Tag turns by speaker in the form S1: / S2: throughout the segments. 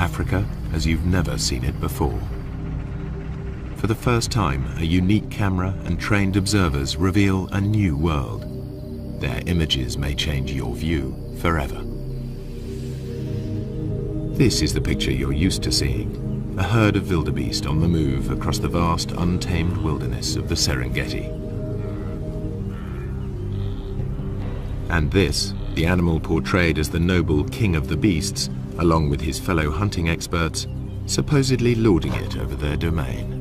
S1: Africa as you've never seen it before. For the first time, a unique camera and trained observers reveal a new world. Their images may change your view forever. This is the picture you're used to seeing, a herd of wildebeest on the move across the vast, untamed wilderness of the Serengeti. And this, the animal portrayed as the noble king of the beasts, along with his fellow hunting experts, supposedly lording it over their domain.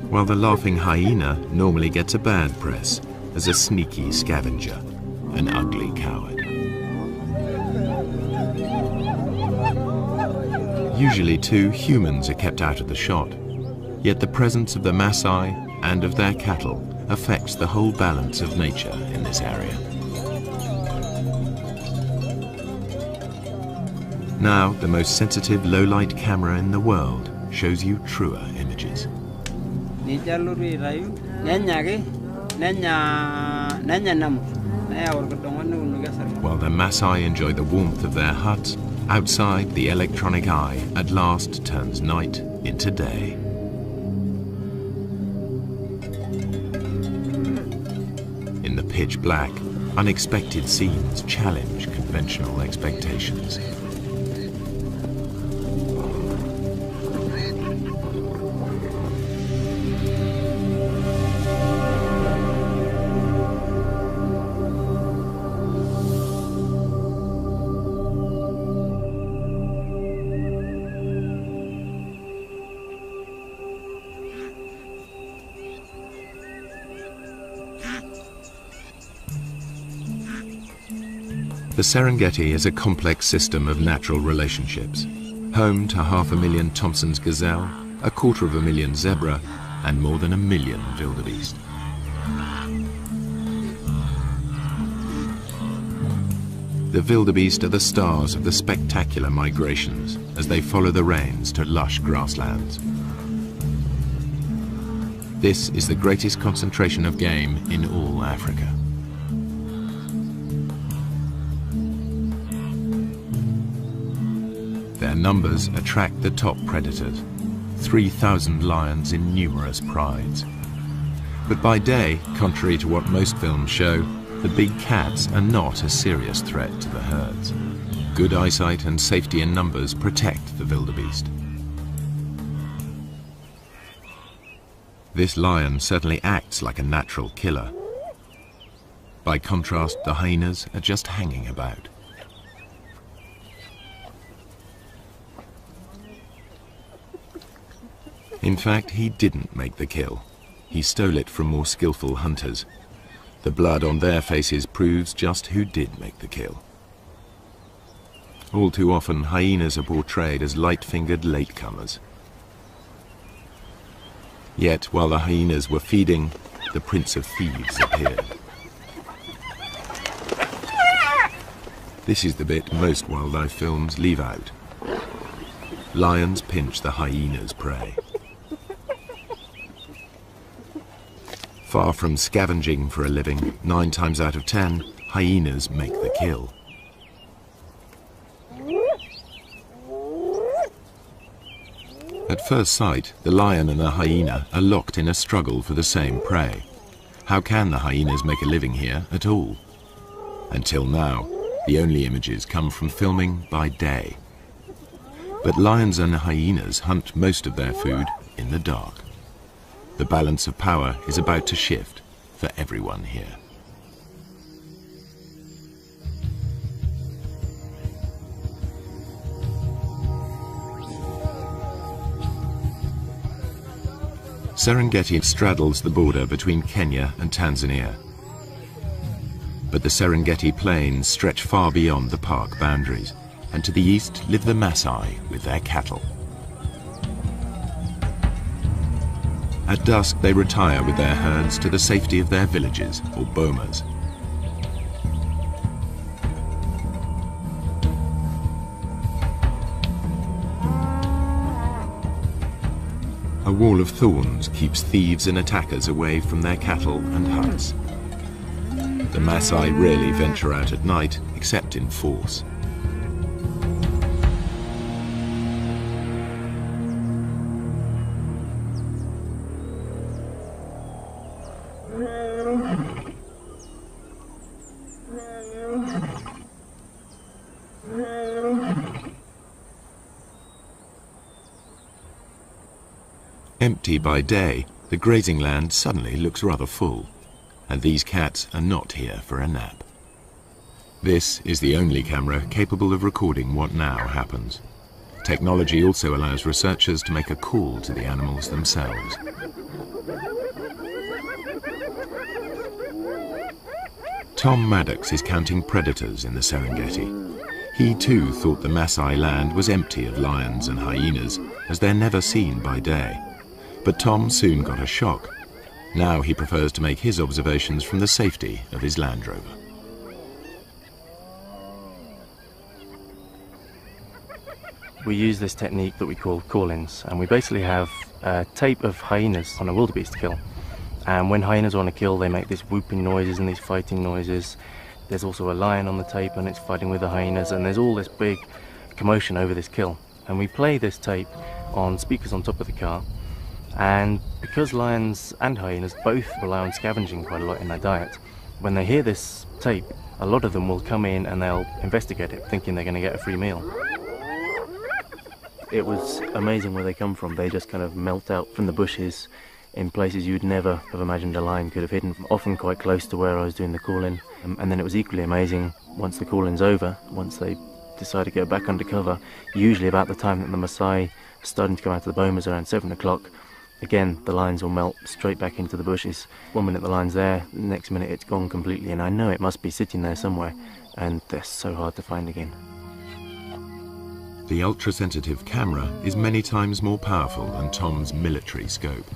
S1: While the laughing hyena normally gets a bad press as a sneaky scavenger, an ugly coward. Usually too, humans are kept out of the shot, yet the presence of the Maasai and of their cattle affects the whole balance of nature in this area. Now, the most sensitive low-light camera in the world shows you truer images. While the Maasai enjoy the warmth of their huts, outside the electronic eye at last turns night into day. In the pitch black, unexpected scenes challenge conventional expectations. The Serengeti is a complex system of natural relationships, home to 500,000 Thompson's gazelle, 250,000 zebra, and more than 1 million wildebeest. The wildebeest are the stars of the spectacular migrations as they follow the rains to lush grasslands. This is the greatest concentration of game in all Africa. Their numbers attract the top predators, 3,000 lions in numerous prides. But by day, contrary to what most films show, the big cats are not a serious threat to the herds. Good eyesight and safety in numbers protect the wildebeest. This lion certainly acts like a natural killer. By contrast, the hyenas are just hanging about. In fact, he didn't make the kill. He stole it from more skillful hunters. The blood on their faces proves just who did make the kill. All too often, hyenas are portrayed as light-fingered latecomers. Yet, while the hyenas were feeding, the Prince of Thieves appeared. This is the bit most wildlife films leave out. Lions pinch the hyena's prey. Far from scavenging for a living, 9 times out of 10, hyenas make the kill. At first sight, the lion and the hyena are locked in a struggle for the same prey. How can the hyenas make a living here at all? Until now, the only images come from filming by day. But lions and hyenas hunt most of their food in the dark. The balance of power is about to shift for everyone here. Serengeti straddles the border between Kenya and Tanzania. But the Serengeti plains stretch far beyond the park boundaries, and to the east live the Maasai with their cattle. At dusk, they retire with their herds to the safety of their villages, or bomas. A wall of thorns keeps thieves and attackers away from their cattle and huts. The Maasai rarely venture out at night, except in force. Empty by day, the grazing land suddenly looks rather full, and these cats are not here for a nap. This is the only camera capable of recording what now happens. Technology also allows researchers to make a call to the animals themselves. Tom Maddox is counting predators in the Serengeti. He too thought the Maasai land was empty of lions and hyenas, as they're never seen by day. But Tom soon got a shock. Now he prefers to make his observations from the safety of his Land Rover.
S2: We use this technique that we call call-ins, and we basically have a tape of hyenas on a wildebeest kill. And when hyenas are on a kill, they make these whooping noises and these fighting noises. There's also a lion on the tape and it's fighting with the hyenas, and there's all this big commotion over this kill. And we play this tape on speakers on top of the car. And because lions and hyenas both rely on scavenging quite a lot in their diet, when they hear this tape, a lot of them will come in and they'll investigate it, thinking they're going to get a free meal. It was amazing where they come from. They just kind of melt out from the bushes in places you'd never have imagined a lion could have hidden, often quite close to where I was doing the call-in. And then it was equally amazing once the call-in's over, once they decide to go back under cover, usually about the time that the Maasai are starting to come out of the bomas around 7 o'clock. Again, the lions will melt straight back into the bushes. 1 minute the line's there, the next minute it's gone completely, and I know it must be sitting there somewhere, and they're so hard to find again.
S1: The ultra-sensitive camera is many times more powerful than Tom's military scope.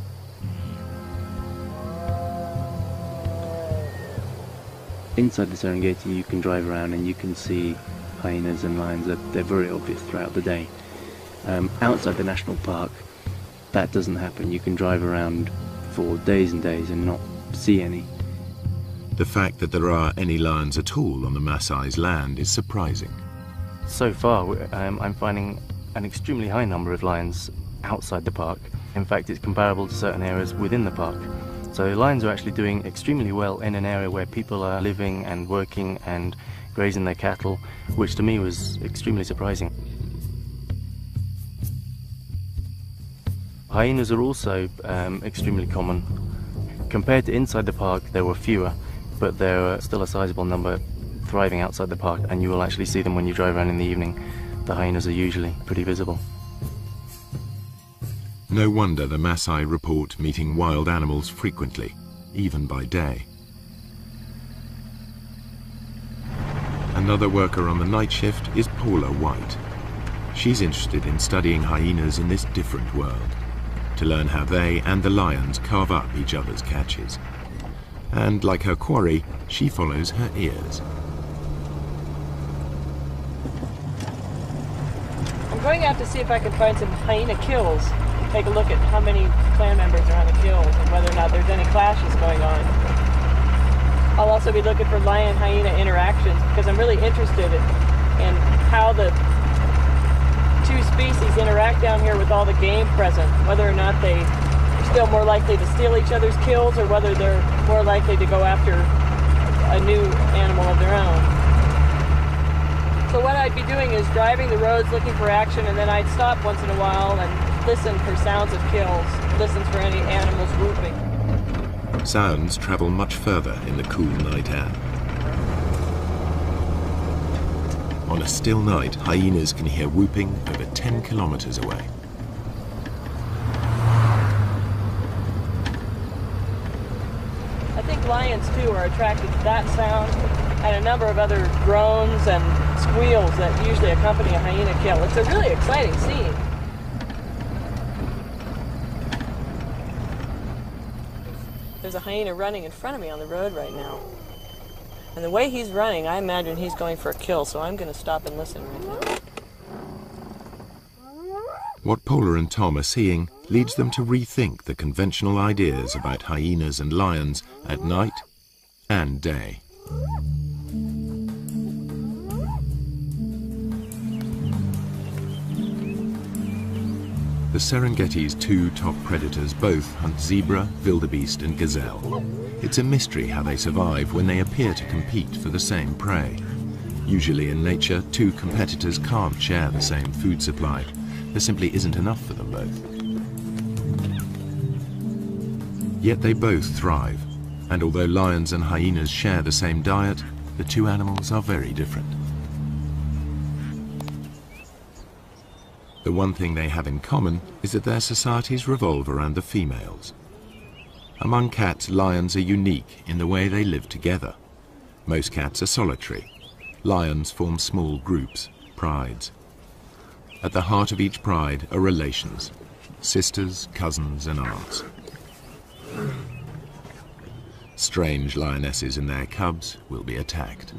S2: Inside the Serengeti you can drive around and you can see hyenas and lions. They're very obvious throughout the day. Outside the national park, that doesn't happen. You can drive around for days and days and not see any.
S1: The fact that there are any lions at all on the Maasai's land is surprising.
S2: So far, I'm finding an extremely high number of lions outside the park. In fact, it's comparable to certain areas within the park. So lions are actually doing extremely well in an area where people are living and working and grazing their cattle, which to me was extremely surprising. Hyenas are also extremely common. Compared to inside the park, there were fewer, but there are still a sizable number thriving outside the park, and you will actually see them when you drive around in the evening. The hyenas are usually pretty visible.
S1: No wonder the Maasai report meeting wild animals frequently, even by day. Another worker on the night shift is Paula White. She's interested in studying hyenas in this different world, to learn how they and the lions carve up each other's catches. And like her quarry, she follows her ears.
S3: I'm going out to see if I can find some hyena kills. Take a look at how many clan members are on the kills and whether or not there's any clashes going on. I'll also be looking for lion-hyena interactions because I'm really interested in how the two species interact down here with all the game present, whether or not they're still more likely to steal each other's kills or whether they're more likely to go after a new animal of their own. So what I'd be doing is driving the roads looking for action, and then I'd stop once in a while and listen for sounds of kills, listen for any animals whooping.
S1: Sounds travel much further in the cool night air. On a still night, hyenas can hear whooping over 10 kilometers away.
S3: I think lions too are attracted to that sound and a number of other groans and squeals that usually accompany a hyena kill. It's a really exciting scene. There's a hyena running in front of me on the road right now. And the way he's running, I imagine he's going for a kill, so I'm going to stop and listen right now.
S1: What Paula and Tom are seeing leads them to rethink the conventional ideas about hyenas and lions at night and day. The Serengeti's two top predators both hunt zebra, wildebeest and gazelle. It's a mystery how they survive when they appear to compete for the same prey. Usually in nature, two competitors can't share the same food supply. There simply isn't enough for them both. Yet they both thrive, and although lions and hyenas share the same diet, the two animals are very different. The one thing they have in common is that their societies revolve around the females. Among cats, lions are unique in the way they live together. Most cats are solitary. Lions form small groups, prides. At the heart of each pride are relations, sisters, cousins and aunts. Strange lionesses and their cubs will be attacked.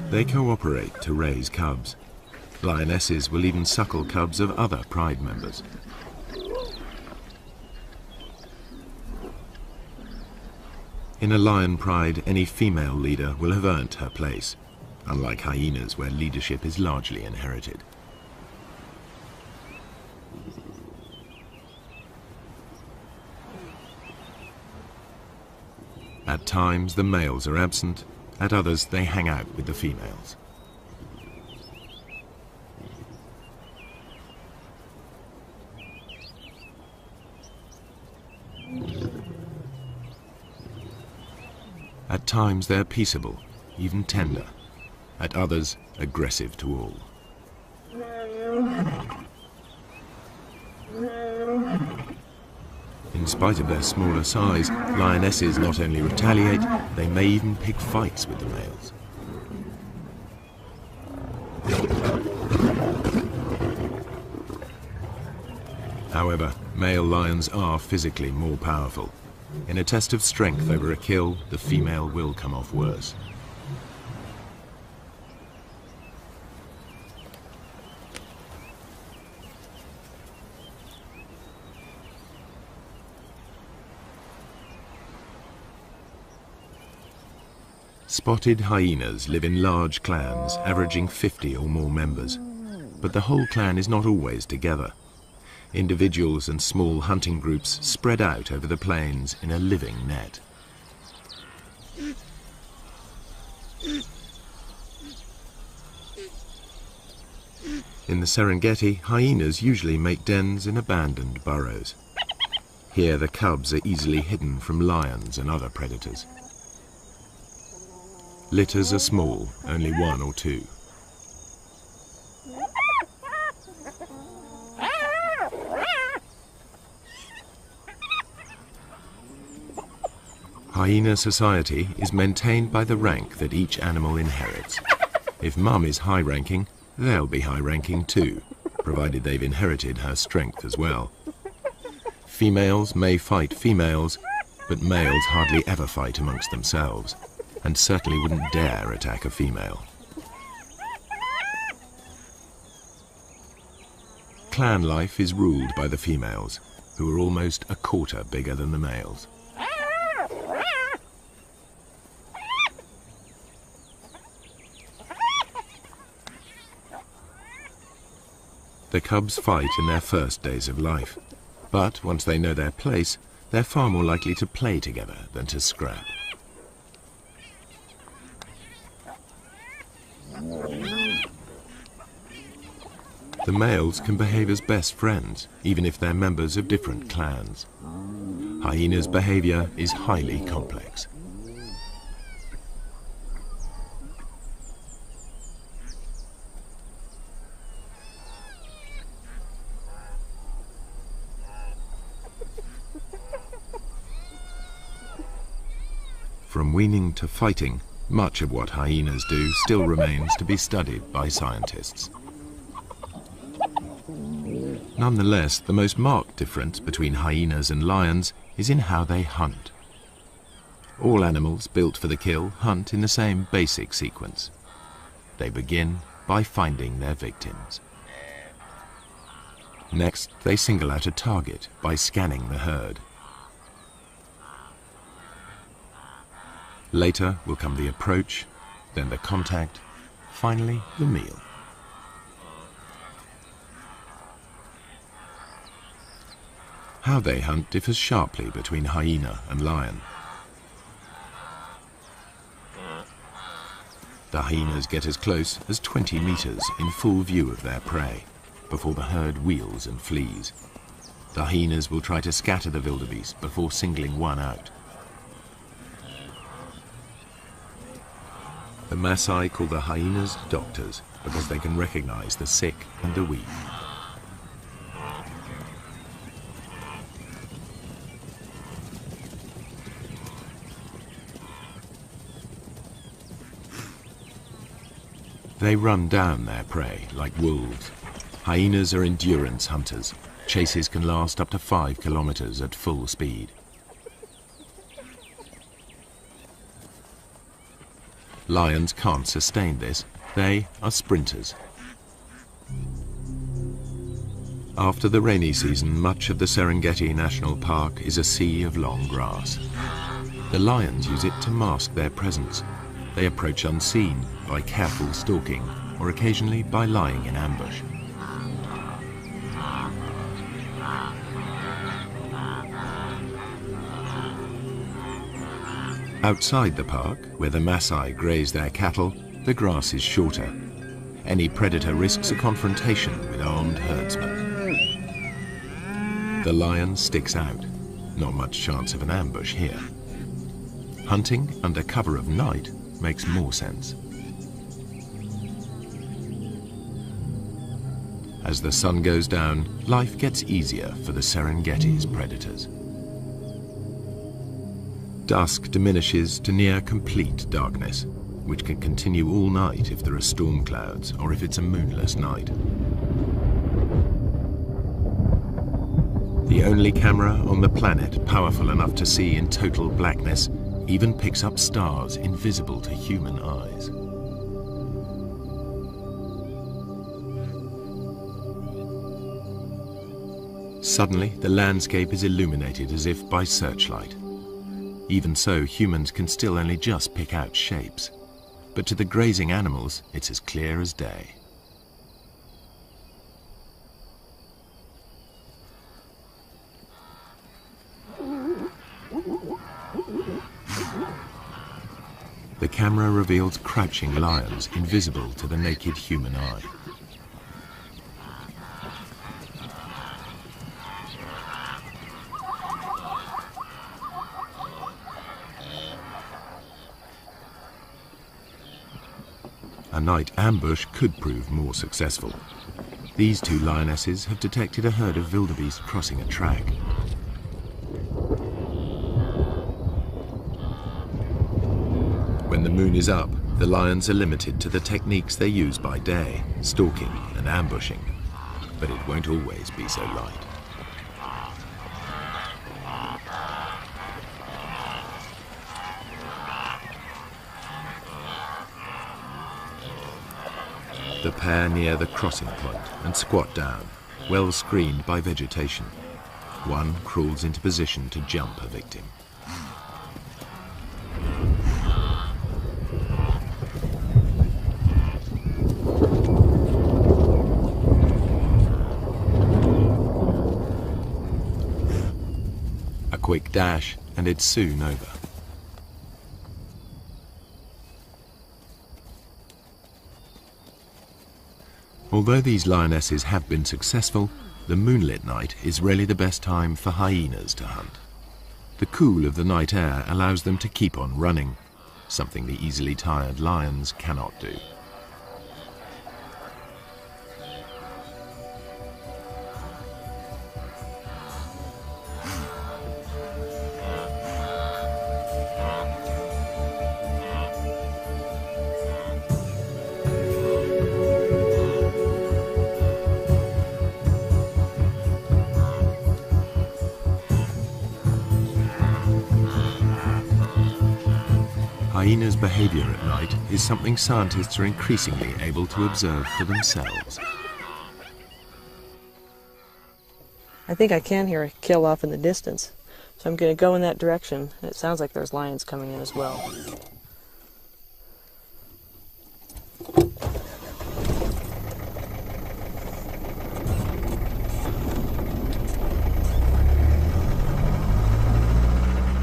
S1: They cooperate to raise cubs. Lionesses will even suckle cubs of other pride members. In a lion pride, any female leader will have earned her place, unlike hyenas where leadership is largely inherited. At times the males are absent, at others they hang out with the females. At times they're peaceable, even tender. At others, aggressive to all. In spite of their smaller size, lionesses not only retaliate, they may even pick fights with the males. However, male lions are physically more powerful. In a test of strength over a kill, the female will come off worse. Spotted hyenas live in large clans, averaging 50 or more members. But the whole clan is not always together. Individuals and small hunting groups spread out over the plains in a living net. In the Serengeti, hyenas usually make dens in abandoned burrows. Here the cubs are easily hidden from lions and other predators. Litters are small, only one or two. Hyena society is maintained by the rank that each animal inherits. If mum is high-ranking, they'll be high-ranking too, provided they've inherited her strength as well. Females may fight females, but males hardly ever fight amongst themselves, and certainly wouldn't dare attack a female. Clan life is ruled by the females, who are almost a quarter bigger than the males. The cubs fight in their first days of life, but once they know their place, they're far more likely to play together than to scrap. The males can behave as best friends, even if they're members of different clans. Hyenas' behavior is highly complex. From weaning to fighting, much of what hyenas do still remains to be studied by scientists. Nonetheless, the most marked difference between hyenas and lions is in how they hunt. All animals built for the kill hunt in the same basic sequence. They begin by finding their victims. Next, they single out a target by scanning the herd. Later will come the approach, then the contact, finally the meal. How they hunt differs sharply between hyena and lion. The hyenas get as close as 20 meters in full view of their prey before the herd wheels and flees. The hyenas will try to scatter the wildebeest before singling one out. The Maasai call the hyenas doctors because they can recognize the sick and the weak. They run down their prey like wolves. Hyenas are endurance hunters. Chases can last up to 5 kilometers at full speed. Lions can't sustain this. They are sprinters. After the rainy season, much of the Serengeti National Park is a sea of long grass. The lions use it to mask their presence. They approach unseen by careful stalking or occasionally by lying in ambush. Outside the park, where the Maasai graze their cattle, the grass is shorter. Any predator risks a confrontation with armed herdsmen. The lion sticks out. Not much chance of an ambush here. Hunting under cover of night makes more sense. As the sun goes down, life gets easier for the Serengeti's predators. Dusk diminishes to near complete darkness, which can continue all night if there are storm clouds or if it's a moonless night. The only camera on the planet powerful enough to see in total blackness even picks up stars invisible to human eyes. Suddenly, the landscape is illuminated as if by searchlight. Even so, humans can still only just pick out shapes. But to the grazing animals, it's as clear as day. The camera reveals crouching lions invisible to the naked human eye. A night ambush could prove more successful. These two lionesses have detected a herd of wildebeest crossing a track. When the moon is up, the lions are limited to the techniques they use by day, stalking and ambushing. But it won't always be so light. The pair near the crossing point and squat down, well screened by vegetation. One crawls into position to jump a victim. A quick dash and it's soon over. Although these lionesses have been successful, the moonlit night is rarely the best time for hyenas to hunt. The cool of the night air allows them to keep on running, something the easily tired lions cannot do. hyena's behavior at night is something scientists are increasingly able to observe for themselves.
S3: I think I can hear a kill off in the distance, so I'm going to go in that direction. And it sounds like there's lions coming in as well.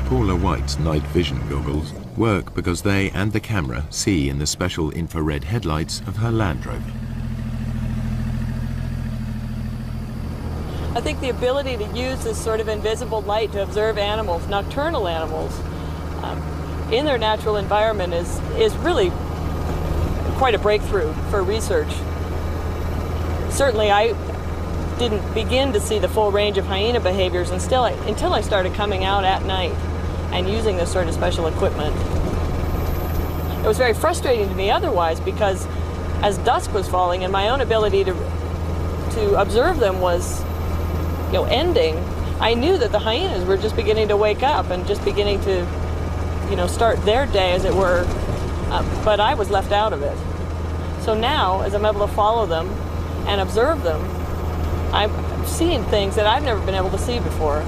S1: Paula White's night vision goggles work because they and the camera see in the special infrared headlights of her Land Rover.
S3: I think the ability to use this sort of invisible light to observe animals, nocturnal animals, in their natural environment is really quite a breakthrough for research. Certainly I didn't begin to see the full range of hyena behaviors until I started coming out at night and using this sort of special equipment. It was very frustrating to me otherwise, because as dusk was falling and my own ability to observe them was ending, I knew that the hyenas were just beginning to wake up and just beginning to start their day, as it were, but I was left out of it. So now, as I'm able to follow them and observe them, I'm seeing things that I've never been able to see before.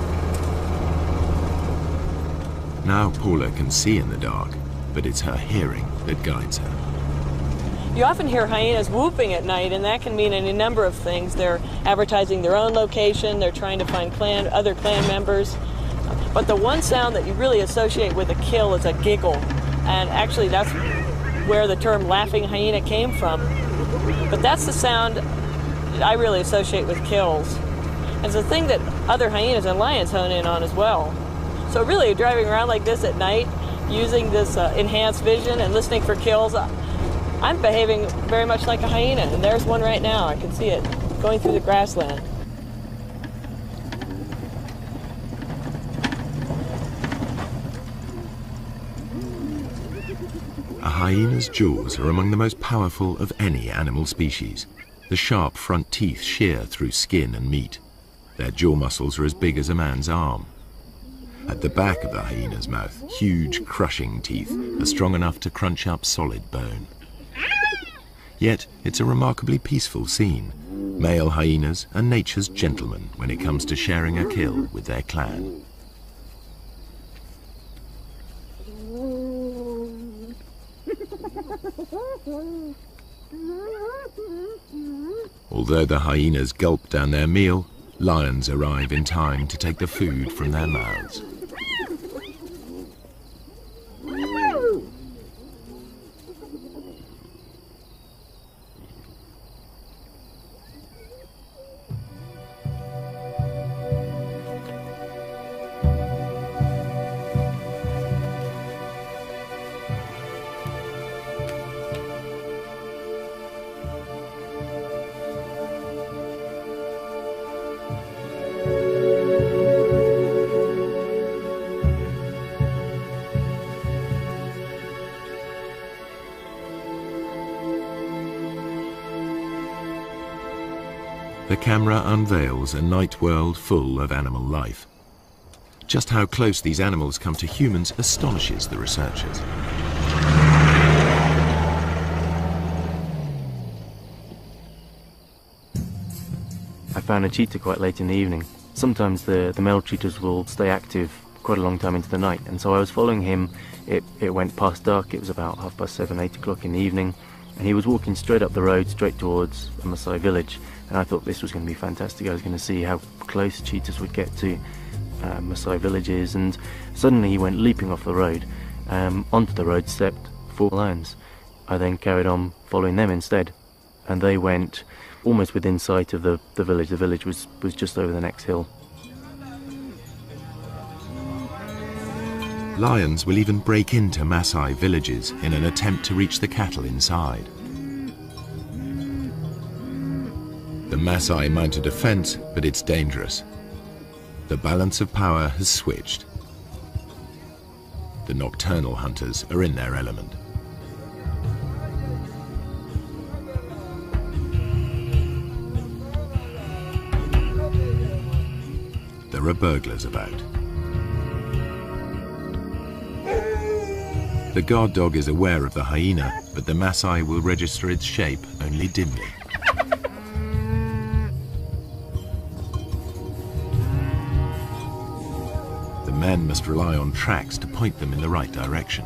S1: Now Paula can see in the dark, but it's her hearing that guides her.
S3: You often hear hyenas whooping at night, and that can mean any number of things. They're advertising their own location, they're trying to find other clan members. But the one sound that you really associate with a kill is a giggle. And actually that's where the term laughing hyena came from. But that's the sound that I really associate with kills. And it's a thing that other hyenas and lions hone in on as well. So really, driving around like this at night, using this enhanced vision and listening for kills, I'm behaving very much like a hyena, and there's one right now. I can see it going through the grassland.
S1: A hyena's jaws are among the most powerful of any animal species. The sharp front teeth shear through skin and meat. Their jaw muscles are as big as a man's arm. At the back of the hyena's mouth, huge crushing teeth are strong enough to crunch up solid bone. Yet it's a remarkably peaceful scene. Male hyenas are nature's gentlemen when it comes to sharing a kill with their clan. Although the hyenas gulp down their meal, lions arrive in time to take the food from their mouths. The camera unveils a night world full of animal life. Just how close these animals come to humans astonishes the researchers.
S2: I found a cheetah quite late in the evening. Sometimes the male cheetahs will stay active quite a long time into the night, and so I was following him. It went past dark. It was about 7:30, 8 o'clock in the evening, and he was walking straight up the road, straight towards a Maasai village. And I thought this was going to be fantastic. I was going to see how close cheetahs would get to Maasai villages, and suddenly he went leaping off the road. Onto the road stepped 4 lions. I then carried on following them instead, and they went almost within sight of the village. The village was just over the next hill.
S1: Lions will even break into Maasai villages in an attempt to reach the cattle inside. The Maasai mount a defense, but it's dangerous. The balance of power has switched. The nocturnal hunters are in their element. There are burglars about. The guard dog is aware of the hyena, but the Maasai will register its shape only dimly. The men must rely on tracks to point them in the right direction.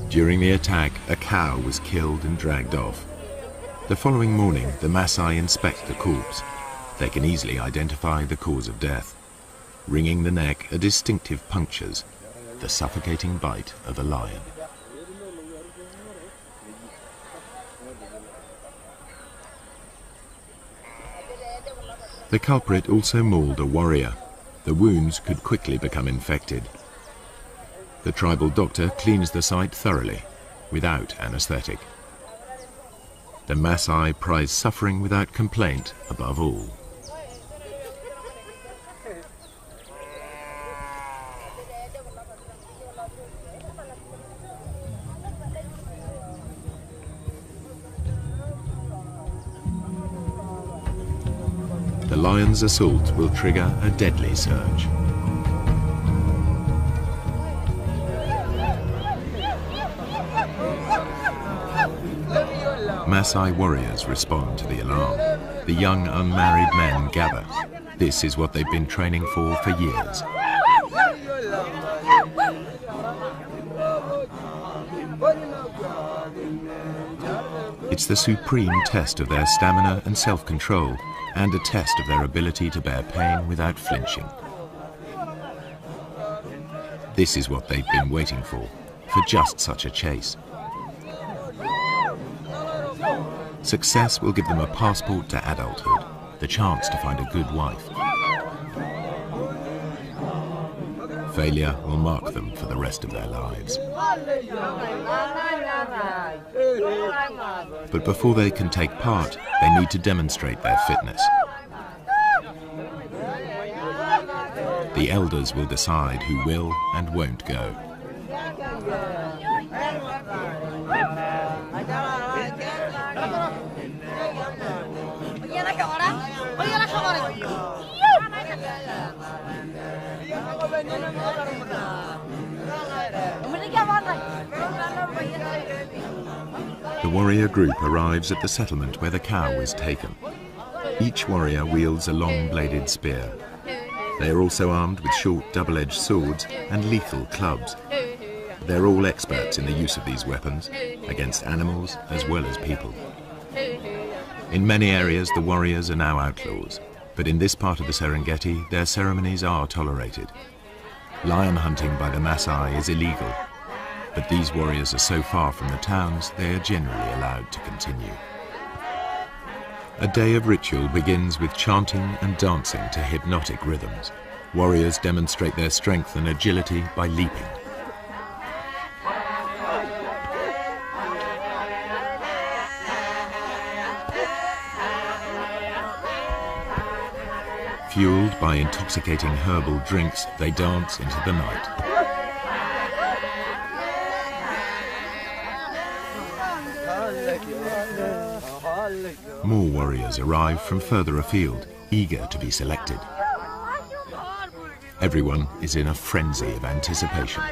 S1: During the attack, a cow was killed and dragged off. The following morning, the Maasai inspect the corpse. They can easily identify the cause of death. Wringing the neck are distinctive punctures, the suffocating bite of a lion. The culprit also mauled a warrior. The wounds could quickly become infected. The tribal doctor cleans the site thoroughly, without anesthetic. The Maasai prize suffering without complaint above all. The lion's assault will trigger a deadly surge. Maasai warriors respond to the alarm. The young unmarried men gather. This is what they've been training for years. It's the supreme test of their stamina and self-control, and a test of their ability to bear pain without flinching. This is what they've been waiting for just such a chase. Success will give them a passport to adulthood, the chance to find a good wife. Failure will mark them for the rest of their lives. But before they can take part, they need to demonstrate their fitness. The elders will decide who will and won't go. The warrior group arrives at the settlement where the cow was taken. Each warrior wields a long-bladed spear. They are also armed with short double-edged swords and lethal clubs. They're all experts in the use of these weapons, against animals as well as people. In many areas, the warriors are now outlaws, but in this part of the Serengeti, their ceremonies are tolerated. Lion hunting by the Maasai is illegal, but these warriors are so far from the towns, they are generally allowed to continue. A day of ritual begins with chanting and dancing to hypnotic rhythms. Warriors demonstrate their strength and agility by leaping. Fueled by intoxicating herbal drinks, they dance into the night. More warriors arrive from further afield, eager to be selected. Everyone is in a frenzy of anticipation.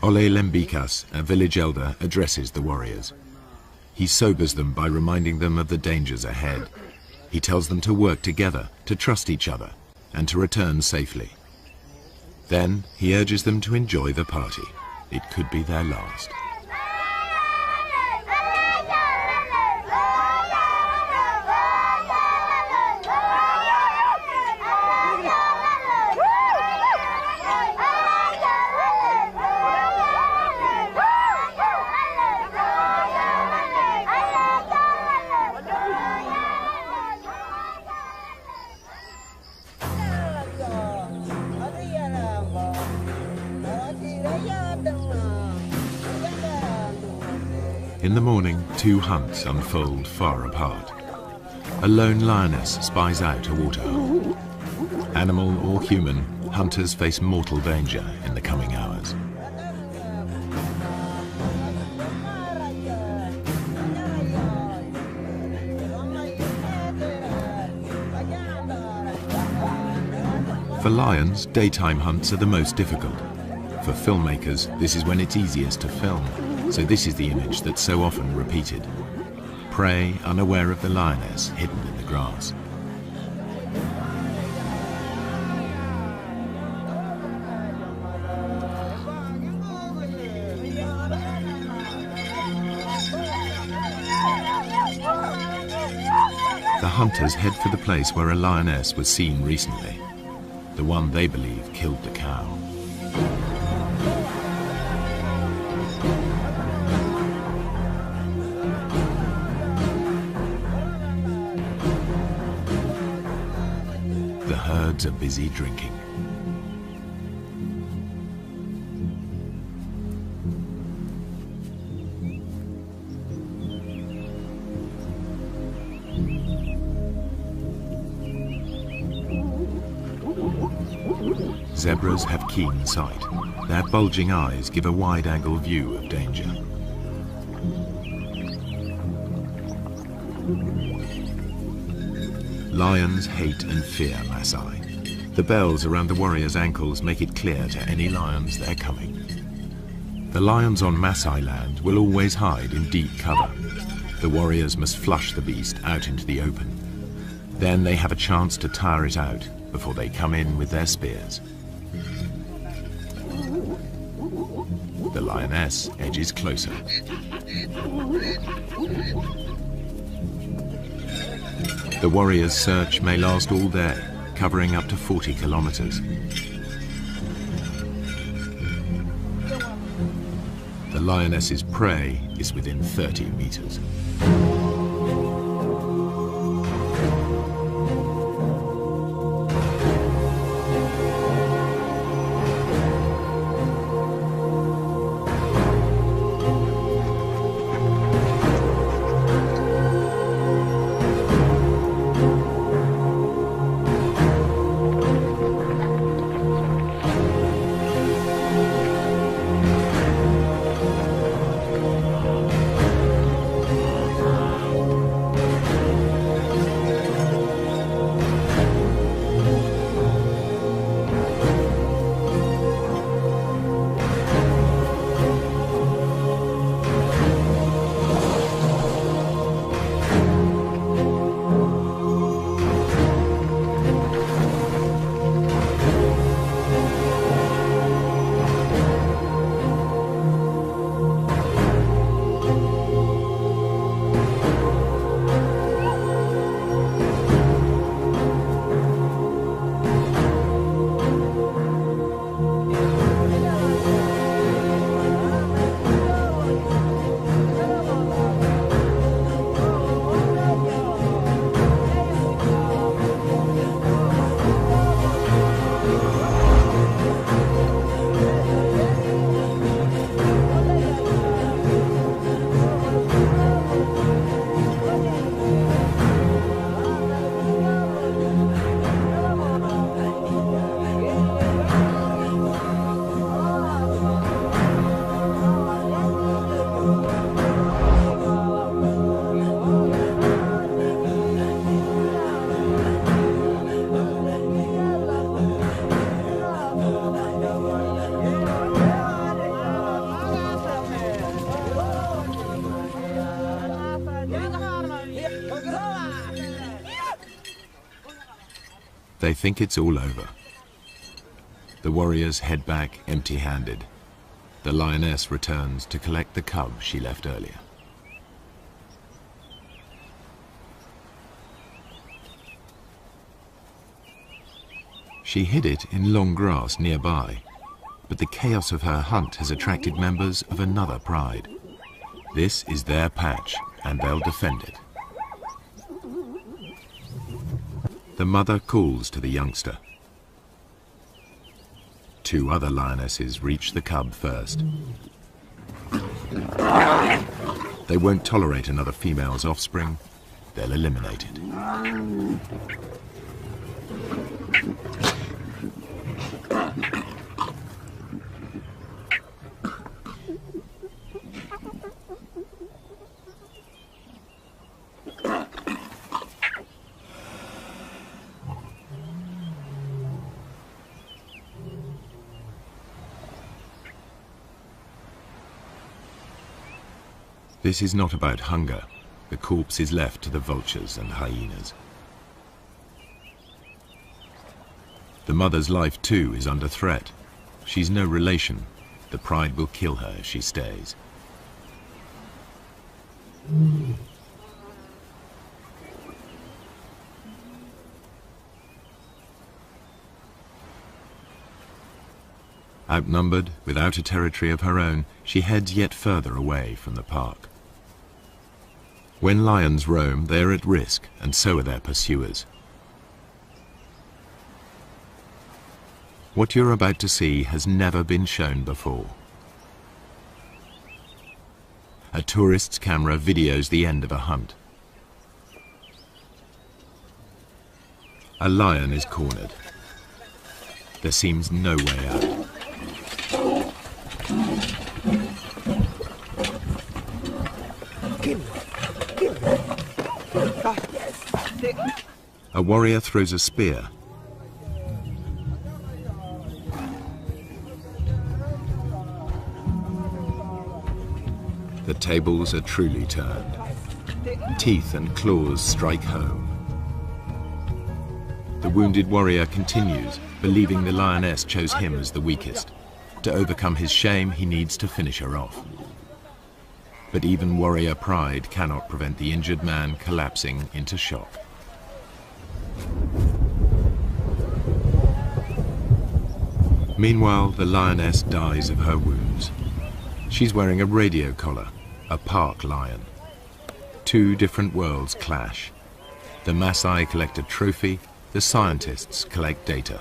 S1: Ole Lembikas, a village elder, addresses the warriors. He sobers them by reminding them of the dangers ahead. He tells them to work together, to trust each other, and to return safely. Then he urges them to enjoy the party. It could be their last. In the morning, two hunts unfold far apart. A lone lioness spies out a waterhole. Animal or human, hunters face mortal danger in the coming hours. For lions, daytime hunts are the most difficult. For filmmakers, this is when it's easiest to film, so this is the image that's so often repeated. Prey unaware of the lioness hidden in the grass. The hunters head for the place where a lioness was seen recently, the one they believe killed the cow. The herds are busy drinking. Zebras have keen sight. Their bulging eyes give a wide-angle view of danger. Lions hate and fear Maasai. The bells around the warriors' ankles make it clear to any lions they're coming. The lions on Maasai land will always hide in deep cover. The warriors must flush the beast out into the open. Then they have a chance to tire it out before they come in with their spears. The lioness edges closer. The warriors' search may last all day, covering up to 40 kilometers. The lioness's prey is within 30 meters. They think it's all over. The warriors head back empty-handed. The lioness returns to collect the cub she left earlier. She hid it in long grass nearby, but the chaos of her hunt has attracted members of another pride. This is their patch, and they'll defend it. The mother calls to the youngster. Two other lionesses reach the cub first. They won't tolerate another female's offspring. They'll eliminate it. This is not about hunger. The corpse is left to the vultures and hyenas. The mother's life too is under threat. She's no relation. The pride will kill her if she stays. Outnumbered, without a territory of her own, she heads yet further away from the park. When lions roam, they are at risk, and so are their pursuers. What you're about to see has never been shown before. A tourist's camera videos the end of a hunt. A lion is cornered. There seems no way out. A warrior throws a spear. The tables are truly turned. Teeth and claws strike home. The wounded warrior continues, believing the lioness chose him as the weakest. To overcome his shame, he needs to finish her off. But even warrior pride cannot prevent the injured man collapsing into shock. Meanwhile, the lioness dies of her wounds. She's wearing a radio collar, a park lion. Two different worlds clash. The Maasai collect a trophy, the scientists collect data.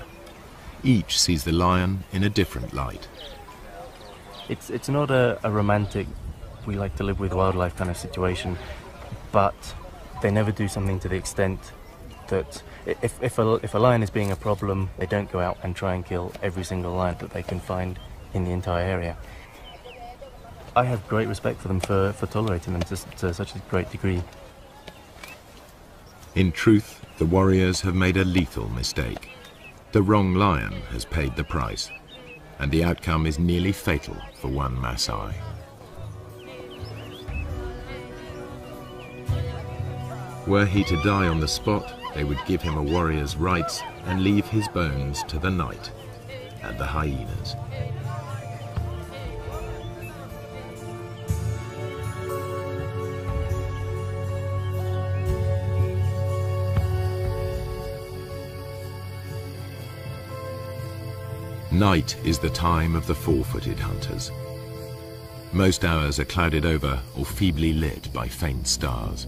S1: Each sees the lion in a different light.
S2: It's not a romantic, we like to live with wildlife kind of situation, but they never do something to the extent that if a lion is being a problem, they don't go out and try and kill every single lion that they can find in the entire area. I have great respect for them for tolerating them to such a great degree.
S1: In truth, the warriors have made a lethal mistake. The wrong lion has paid the price, and the outcome is nearly fatal for one Maasai. Were he to die on the spot, they would give him a warrior's rights and leave his bones to the night and the hyenas. Night is the time of the four-footed hunters. Most hours are clouded over or feebly lit by faint stars.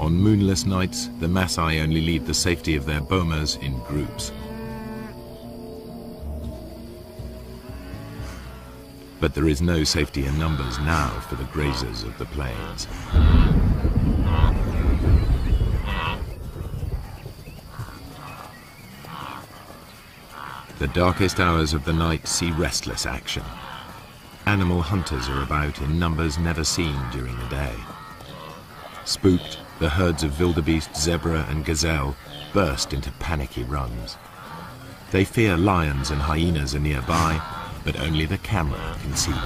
S1: On moonless nights, the Maasai only leave the safety of their bomas in groups. But there is no safety in numbers now for the grazers of the plains. The darkest hours of the night see restless action. Animal hunters are about in numbers never seen during the day. Spooked, the herds of wildebeest, zebra and gazelle burst into panicky runs. They fear lions and hyenas are nearby, but only the camera can see them.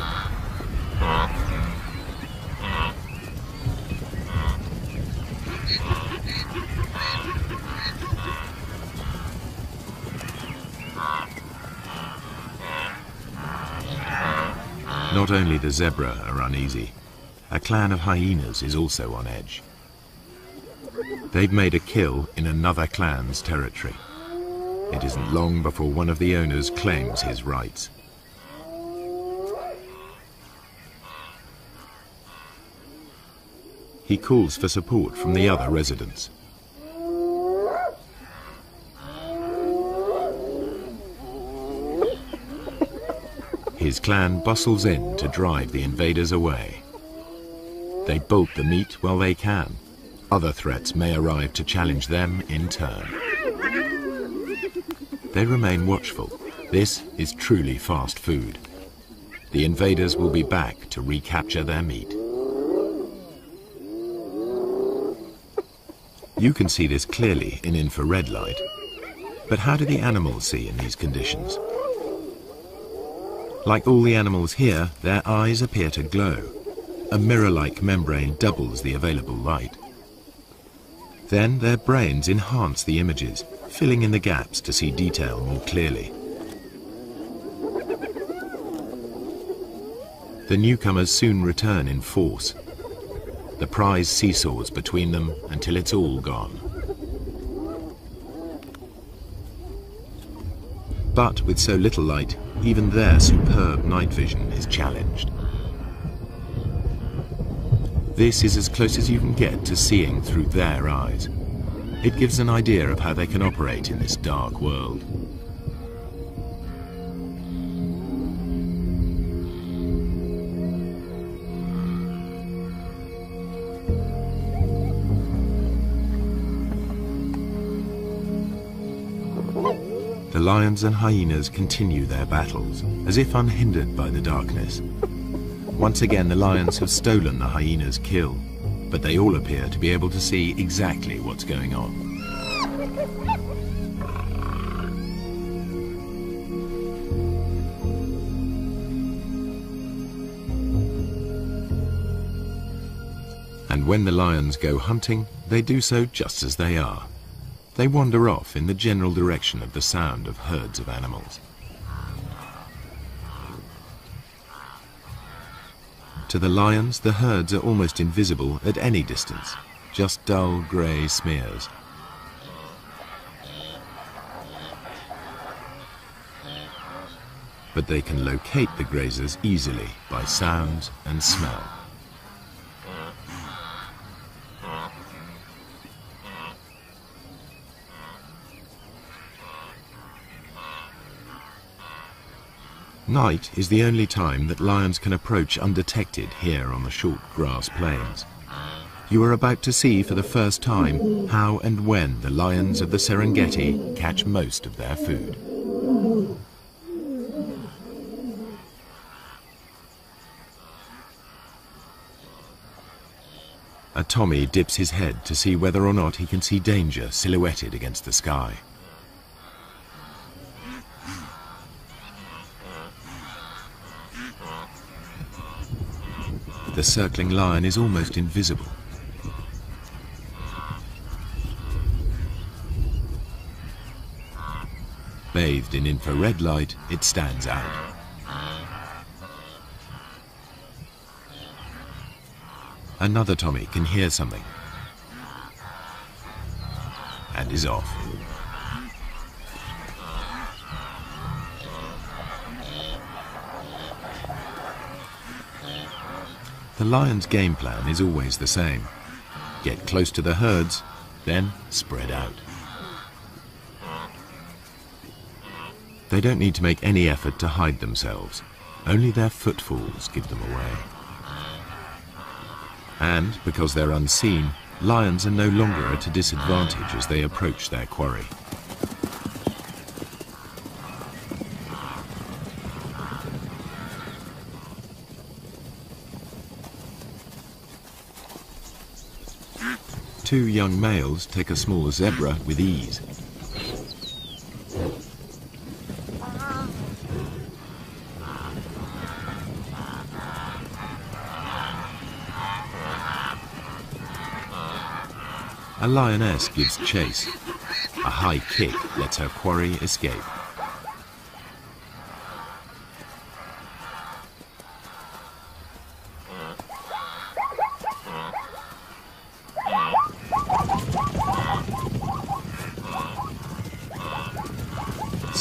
S1: Not only the zebra are uneasy, a clan of hyenas is also on edge. They've made a kill in another clan's territory. It isn't long before one of the owners claims his rights. He calls for support from the other residents. his clan bustles in to drive the invaders away. They bolt the meat while they can. Other threats may arrive to challenge them in turn. They remain watchful. This is truly fast food. The invaders will be back to recapture their meat. You can see this clearly in infrared light. But how do the animals see in these conditions? Like all the animals here, their eyes appear to glow. A mirror-like membrane doubles the available light. Then their brains enhance the images, filling in the gaps to see detail more clearly. The newcomers soon return in force. The prize seesaws between them until it's all gone. But with so little light, even their superb night vision is challenged. This is as close as you can get to seeing through their eyes. It gives an idea of how they can operate in this dark world. The lions and hyenas continue their battles, as if unhindered by the darkness. Once again, the lions have stolen the hyena's kill, but they all appear to be able to see exactly what's going on. And when the lions go hunting, they do so just as they are. They wander off in the general direction of the sound of herds of animals. To the lions, the herds are almost invisible at any distance, just dull grey smears. But they can locate the grazers easily by sound and smell. Night is the only time that lions can approach undetected here on the short grass plains. You are about to see for the first time how and when the lions of the Serengeti catch most of their food. A Tommy dips his head to see whether or not he can see danger silhouetted against the sky. The circling lion is almost invisible. Bathed in infrared light, it stands out. Another Tommy can hear something and is off. The lion's game plan is always the same. Get close to the herds, then spread out. They don't need to make any effort to hide themselves. Only their footfalls give them away. And, because they're unseen, lions are no longer at a disadvantage as they approach their quarry. Two young males take a small zebra with ease. A lioness gives chase. A high kick lets her quarry escape.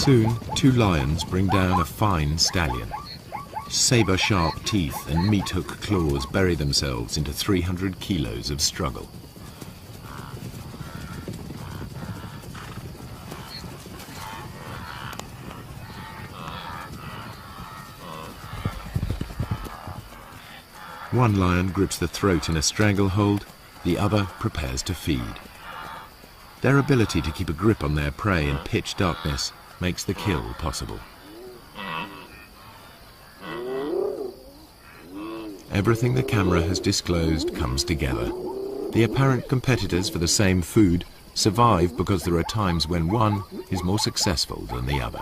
S1: Soon, two lions bring down a fine stallion. Saber-sharp teeth and meat-hook claws bury themselves into 300 kilos of struggle. One lion grips the throat in a stranglehold, the other prepares to feed. Their ability to keep a grip on their prey in pitch darkness makes the kill possible. Everything the camera has disclosed comes together. The apparent competitors for the same food survive because there are times when one is more successful than the other.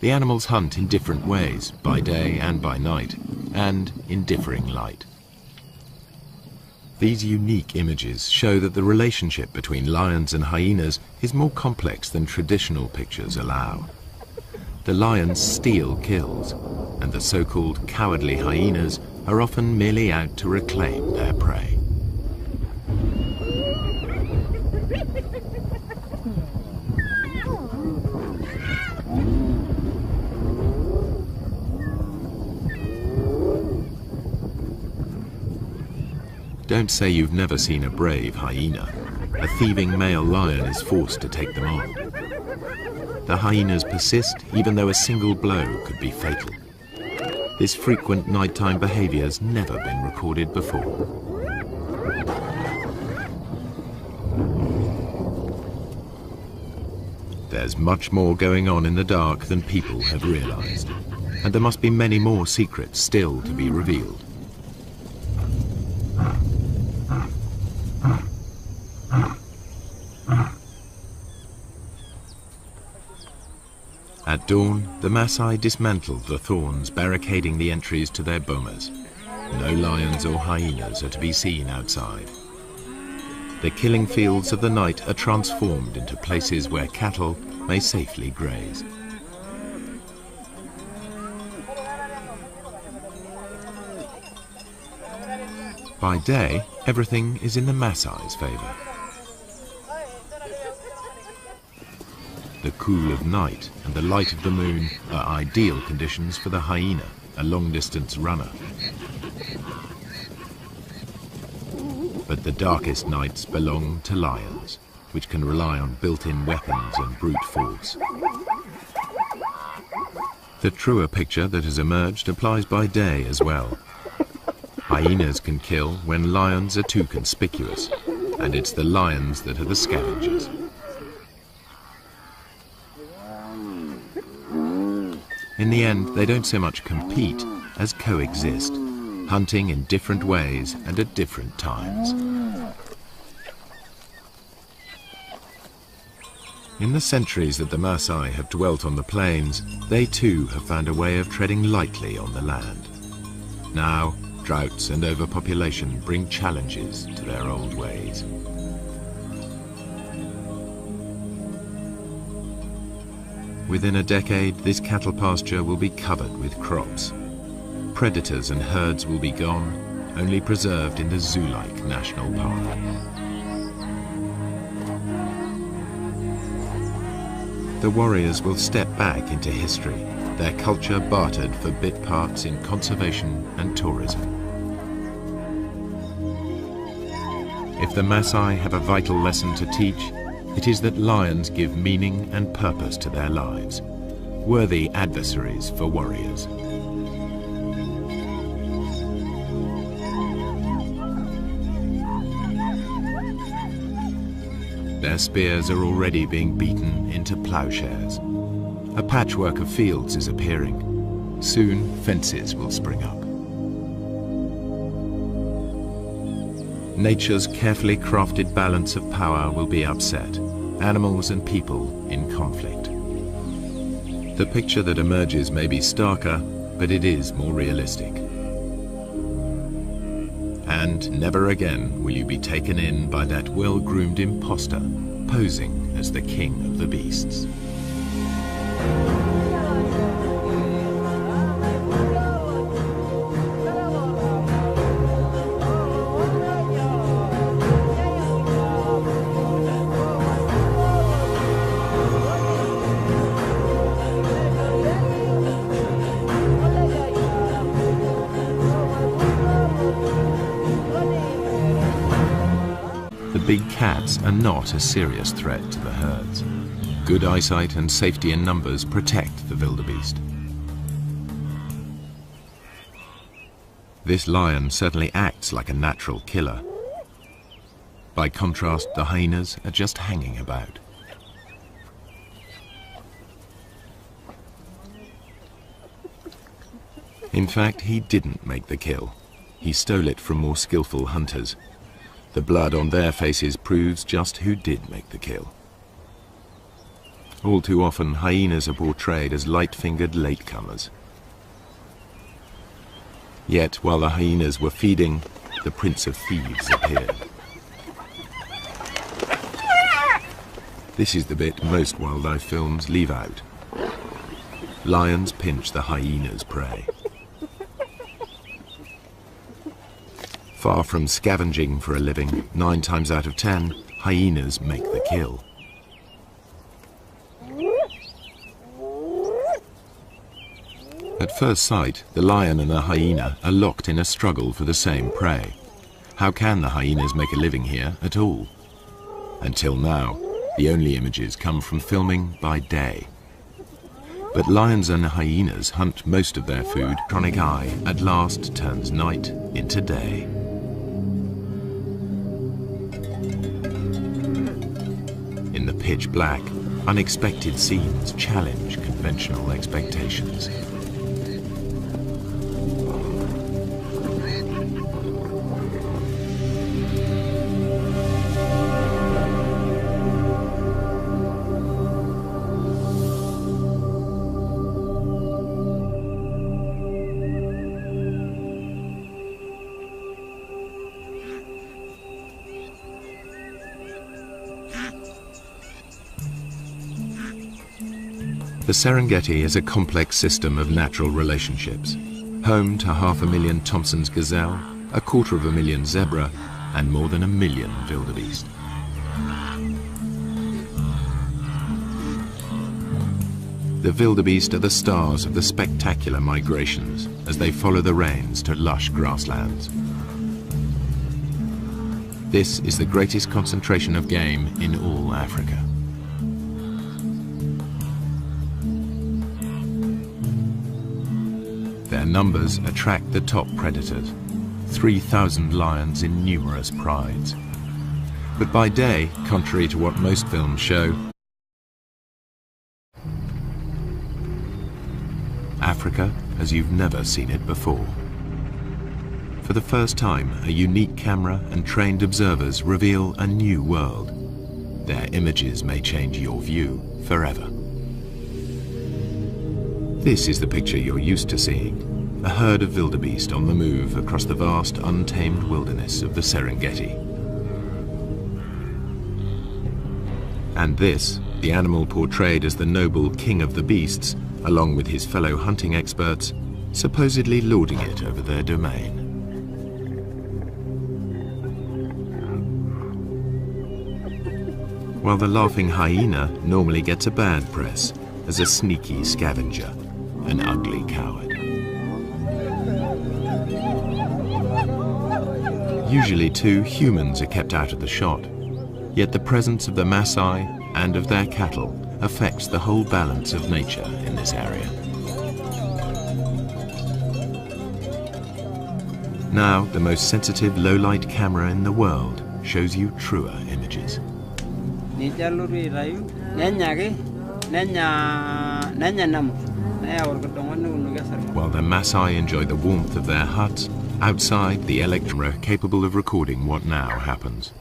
S1: The animals hunt in different ways, by day and by night, and in differing light. These unique images show that the relationship between lions and hyenas is more complex than traditional pictures allow. The lions steal kills, and the so-called cowardly hyenas are often merely out to reclaim their prey. Don't say you've never seen a brave hyena. A thieving male lion is forced to take them on. The hyenas persist even though a single blow could be fatal. This frequent nighttime behavior has never been recorded before. There's much more going on in the dark than people have realized, and there must be many more secrets still to be revealed. At dawn, the Maasai dismantled the thorns barricading the entries to their bomas. No lions or hyenas are to be seen outside. The killing fields of the night are transformed into places where cattle may safely graze. By day, everything is in the Maasai's favor. The cool of night and the light of the moon are ideal conditions for the hyena, a long-distance runner. But the darkest nights belong to lions, which can rely on built-in weapons and brute force. The truer picture that has emerged applies by day as well. Hyenas can kill when lions are too conspicuous, and it's the lions that are the scavengers. In the end, they don't so much compete as coexist, hunting in different ways and at different times. In the centuries that the Maasai have dwelt on the plains, they too have found a way of treading lightly on the land. Now, droughts and overpopulation bring challenges to their old ways. Within a decade, this cattle pasture will be covered with crops. Predators and herds will be gone, only preserved in the zoo-like national park. The warriors will step back into history, their culture bartered for bit parts in conservation and tourism. If the Maasai have a vital lesson to teach, it is that lions give meaning and purpose to their lives, worthy adversaries for warriors. Their spears are already being beaten into plowshares. A patchwork of fields is appearing. Soon, fences will spring up. Nature's carefully crafted balance of power will be upset, animals and people in conflict. The picture that emerges may be starker, but it is more realistic. And never again will you be taken in by that well-groomed imposter posing as the king of the beasts. Big cats are not a serious threat to the herds. Good eyesight and safety in numbers protect the wildebeest. This lion certainly acts like a natural killer. By contrast, the hyenas are just hanging about. In fact, he didn't make the kill. He stole it from more skillful hunters. The blood on their faces proves just who did make the kill. All too often, hyenas are portrayed as light-fingered latecomers. Yet, while the hyenas were feeding, the Prince of Thieves appeared. This is the bit most wildlife films leave out. Lions pinch the hyena's prey. Far from scavenging for a living, 9 times out of 10, hyenas make the kill. At first sight, the lion and the hyena are locked in a struggle for the same prey. How can the hyenas make a living here at all? Until now, the only images come from filming by day. But lions and hyenas hunt most of their food. Electronic eye at last turns night into day. In the pitch black, unexpected scenes challenge conventional expectations. The Serengeti is a complex system of natural relationships, home to 500,000 Thompson's gazelle, 250,000 zebra, and more than 1 million wildebeest. The wildebeest are the stars of the spectacular migrations as they follow the rains to lush grasslands. This is the greatest concentration of game in all Africa. Their numbers attract the top predators, 3,000 lions in numerous prides. But by day, contrary to what most films show, Africa as you've never seen it before. For the first time, a unique camera and trained observers reveal a new world. Their images may change your view forever. This is the picture you're used to seeing, a herd of wildebeest on the move across the vast, untamed wilderness of the Serengeti. And this, the animal portrayed as the noble king of the beasts, along with his fellow hunting experts, supposedly lording it over their domain. While the laughing hyena normally gets a bad press as a sneaky scavenger, an ugly coward. Usually too, humans are kept out of the shot, yet the presence of the Maasai and of their cattle affects the whole balance of nature in this area. Now, the most sensitive low-light camera in the world shows you truer images. While the Maasai enjoy the warmth of their huts, outside the camera capable of recording what now happens.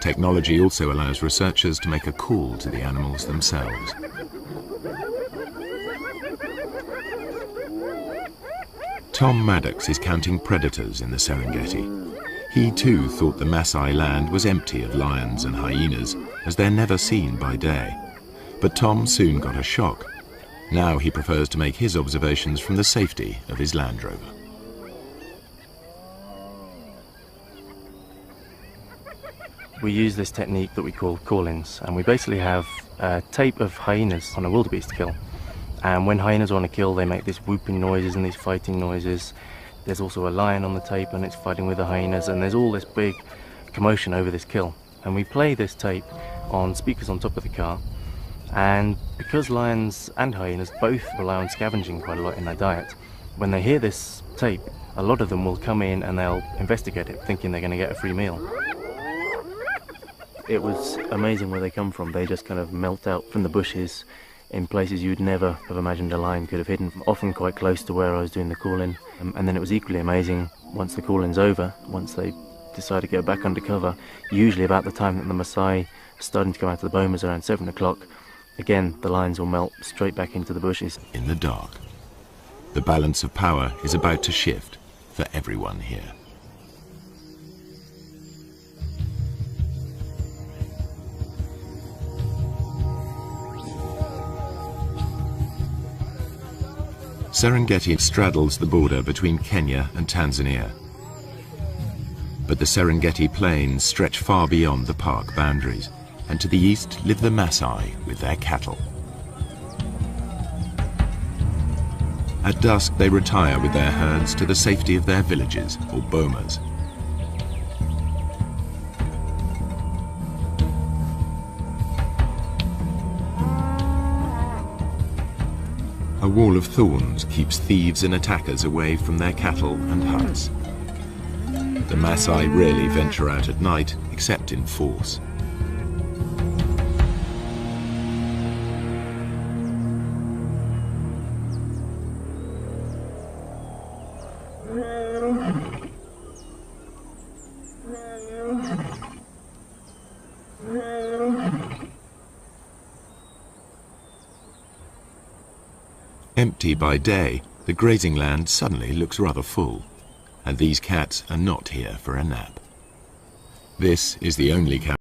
S1: Technology also allows researchers to make a call to the animals themselves. Tom Maddox is counting predators in the Serengeti. He too thought the Maasai land was empty of lions and hyenas, as they're never seen by day. But Tom soon got a shock. Now he prefers to make his observations from the safety of his Land Rover.
S2: We use this technique that we call call-ins, and we basically have a tape of hyenas on a wildebeest kill. And when hyenas are on a kill, they make these whooping noises and these fighting noises. There's also a lion on the tape and it's fighting with the hyenas, and there's all this big commotion over this kill. And we play this tape on speakers on top of the car, and because lions and hyenas both rely on scavenging quite a lot in their diet, when they hear this tape, a lot of them will come in and they'll investigate it, thinking they're going to get a free meal. It was amazing where they come from. They just kind of melt out from the bushes in places you'd never have imagined a lion could have hidden, often quite close to where I was doing the call-in. And then it was equally amazing once the call-in's over, once they decide to go back under cover, usually about the time that the Maasai are starting to come out of the bomas around 7 o'clock, again the lions will melt straight back into the bushes.
S1: In the dark. The balance of power is about to shift for everyone here. Serengeti straddles the border between Kenya and Tanzania. But the Serengeti plains stretch far beyond the park boundaries, and to the east live the Maasai with their cattle. At dusk they retire with their herds to the safety of their villages or bomas. A wall of thorns keeps thieves and attackers away from their cattle and huts. The Maasai rarely venture out at night, except in force. Empty by day, the grazing land suddenly looks rather full, and these cats are not here for a nap. This is the only cat